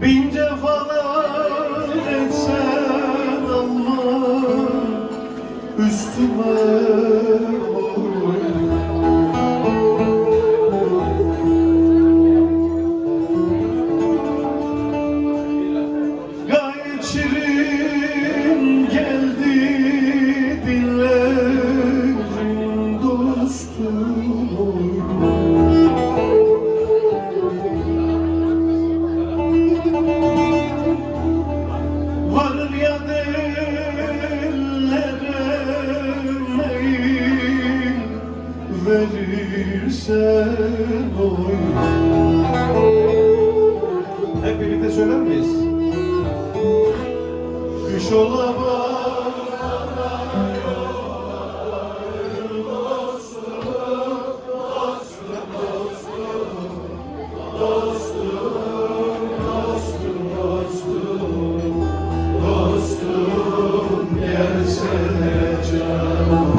Bin defalar etsen Allah üstüme gayet şirin geldi dillerin dostu. Varır ya dillere meyil verirsen oy. Hep birlikte söyler miyiz? Kış olamaz gelsene canım.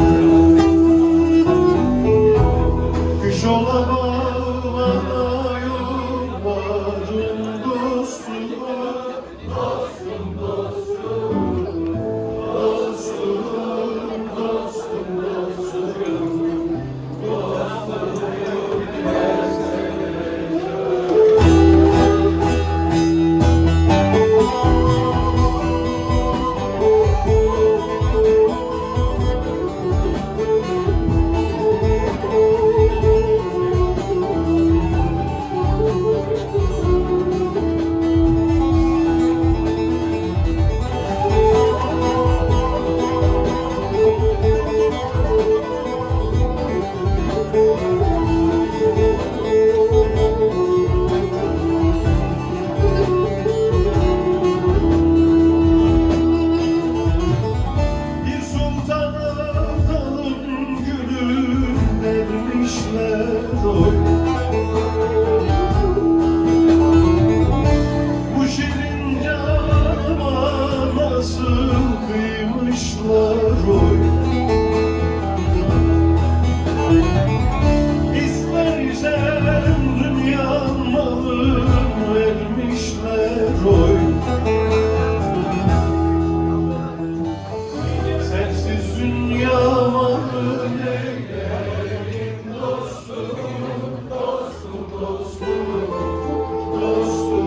Kış olamaz bana yollarım dostum. Dostum, dostum, dostum, dostum, dostum, bu şirin canıma nasıl kıymışlar oy. İstersen dünya malını vermişler oy. Sensiz dünya malı neylerim dostum, dostum, dostum, dostum,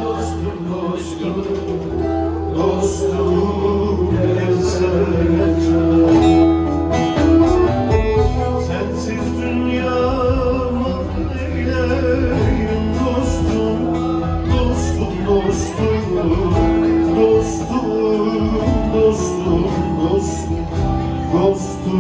dostum, dostum, dostum, gelsene canım. Sensiz dünyamı neyleyim dostum, dostum, dostum, dostum, dostum, dostum, dostum.